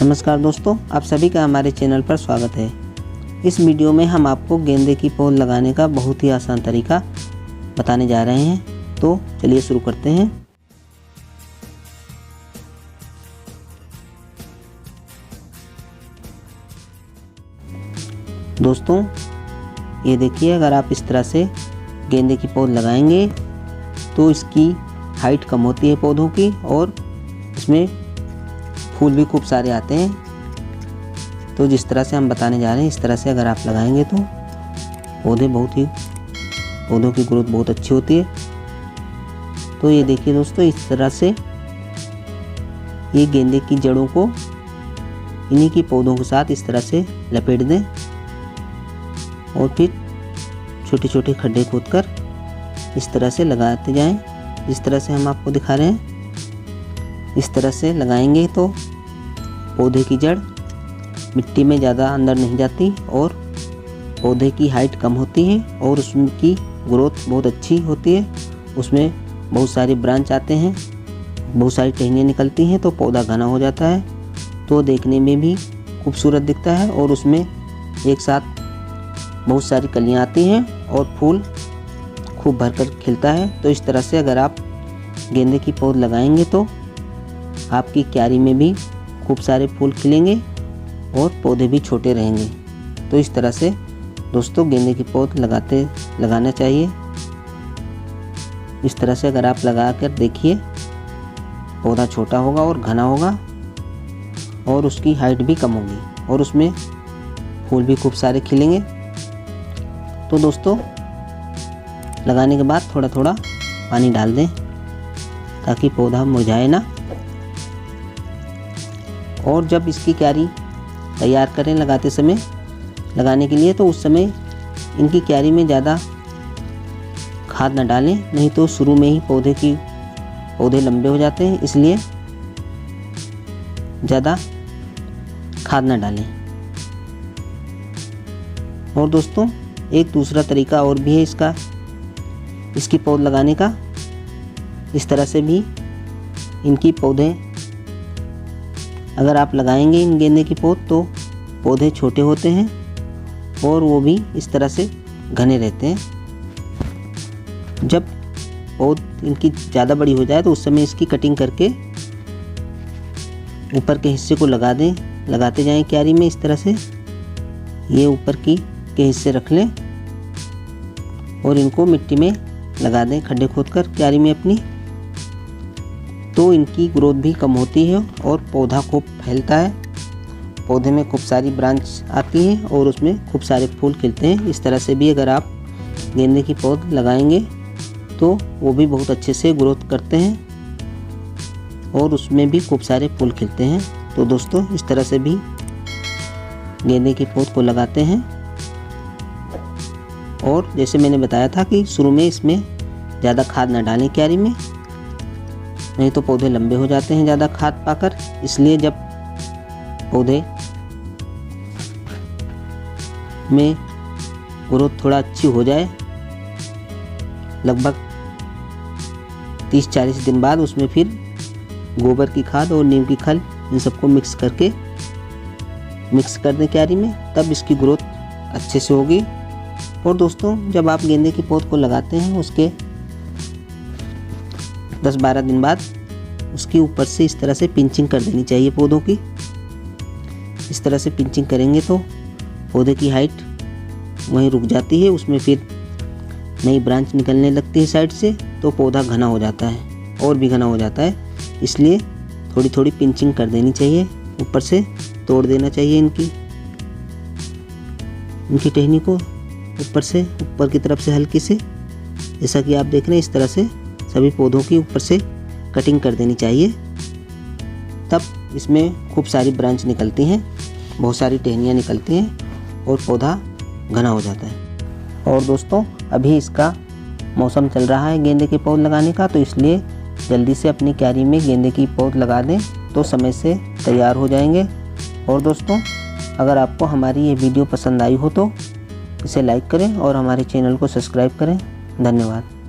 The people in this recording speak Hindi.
नमस्कार दोस्तों, आप सभी का हमारे चैनल पर स्वागत है। इस वीडियो में हम आपको गेंदे की पौध लगाने का बहुत ही आसान तरीका बताने जा रहे हैं। तो चलिए शुरू करते हैं। दोस्तों ये देखिए, अगर आप इस तरह से गेंदे की पौध लगाएंगे तो इसकी हाइट कम होती है पौधों की और इसमें फूल भी खूब सारे आते हैं। तो जिस तरह से हम बताने जा रहे हैं, इस तरह से अगर आप लगाएंगे तो पौधों की ग्रोथ बहुत अच्छी होती है। तो ये देखिए दोस्तों, इस तरह से ये गेंदे की जड़ों को इन्हीं की पौधों के साथ इस तरह से लपेट दें और फिर छोटे छोटे खड्डे खोदकर इस तरह से लगाते जाएं। जिस तरह से हम आपको दिखा रहे हैं, इस तरह से लगाएंगे तो पौधे की जड़ मिट्टी में ज़्यादा अंदर नहीं जाती और पौधे की हाइट कम होती है और उसकी ग्रोथ बहुत अच्छी होती है। उसमें बहुत सारे ब्रांच आते हैं, बहुत सारी टहनियाँ निकलती हैं, तो पौधा घना हो जाता है, तो देखने में भी खूबसूरत दिखता है और उसमें एक साथ बहुत सारी कलियाँ आती हैं और फूल खूब भरकर खिलता है। तो इस तरह से अगर आप गेंदे की पौध लगाएंगे तो आपकी क्यारी में भी खूब सारे फूल खिलेंगे और पौधे भी छोटे रहेंगे। तो इस तरह से दोस्तों गेंदे की पौध लगाना चाहिए। इस तरह से अगर आप लगा कर देखिए, पौधा छोटा होगा और घना होगा और उसकी हाइट भी कम होगी और उसमें फूल भी खूब सारे खिलेंगे। तो दोस्तों लगाने के बाद थोड़ा थोड़ा पानी डाल दें ताकि पौधा मुरझाए ना। और जब इसकी क्यारी तैयार करें लगाने के लिए, तो उस समय इनकी क्यारी में ज़्यादा खाद न डालें, नहीं तो शुरू में ही पौधे लंबे हो जाते हैं, इसलिए ज़्यादा खाद न डालें। और दोस्तों एक दूसरा तरीका और भी है इसकी पौध लगाने का। इस तरह से भी इनकी पौधे अगर आप लगाएंगे इन गेंदे की पौध, तो पौधे छोटे होते हैं और वो भी इस तरह से घने रहते हैं। जब पौध इनकी ज़्यादा बड़ी हो जाए तो उस समय इसकी कटिंग करके ऊपर के हिस्से को लगाते जाएं क्यारी में। इस तरह से ये ऊपर के हिस्से रख लें और इनको मिट्टी में लगा दें, खड्डे खोदकर क्यारी में अपनी। तो इनकी ग्रोथ भी कम होती है और पौधा खूब फैलता है। पौधे में खूब सारी ब्रांच आती हैं और उसमें खूब सारे फूल खिलते हैं। इस तरह से भी अगर आप गेंदे की पौध लगाएंगे तो वो भी बहुत अच्छे से ग्रोथ करते हैं और उसमें भी खूब सारे फूल खिलते हैं। तो दोस्तों इस तरह से भी गेंदे की पौध को लगाते हैं। और जैसे मैंने बताया था कि शुरू में इसमें ज़्यादा खाद ना डालें क्यारी में, नहीं तो पौधे लंबे हो जाते हैं ज़्यादा खाद पाकर। इसलिए जब पौधे में ग्रोथ थोड़ा अच्छी हो जाए, लगभग 30-40 दिन बाद, उसमें फिर गोबर की खाद और नीम की खल इन सबको मिक्स कर दें क्यारी में, तब इसकी ग्रोथ अच्छे से होगी। और दोस्तों जब आप गेंदे की पौध को लगाते हैं, उसके 10-12 दिन बाद उसके ऊपर से इस तरह से पिंचिंग कर देनी चाहिए पौधों की। इस तरह से पिंचिंग करेंगे तो पौधे की हाइट वहीं रुक जाती है, उसमें फिर नई ब्रांच निकलने लगती है साइड से, तो पौधा घना हो जाता है और भी घना हो जाता है। इसलिए थोड़ी थोड़ी पिंचिंग कर देनी चाहिए, ऊपर से तोड़ देना चाहिए इनकी टहनी को ऊपर की तरफ से हल्की से, जैसा कि आप देख रहे हैं। इस तरह से सभी पौधों की ऊपर से कटिंग कर देनी चाहिए, तब इसमें खूब सारी ब्रांच निकलती हैं, बहुत सारी टहनियाँ निकलती हैं और पौधा घना हो जाता है। और दोस्तों अभी इसका मौसम चल रहा है गेंदे के पौध लगाने का, तो इसलिए जल्दी से अपनी क्यारी में गेंदे की पौध लगा दें तो समय से तैयार हो जाएंगे। और दोस्तों अगर आपको हमारी ये वीडियो पसंद आई हो तो इसे लाइक करें और हमारे चैनल को सब्सक्राइब करें। धन्यवाद।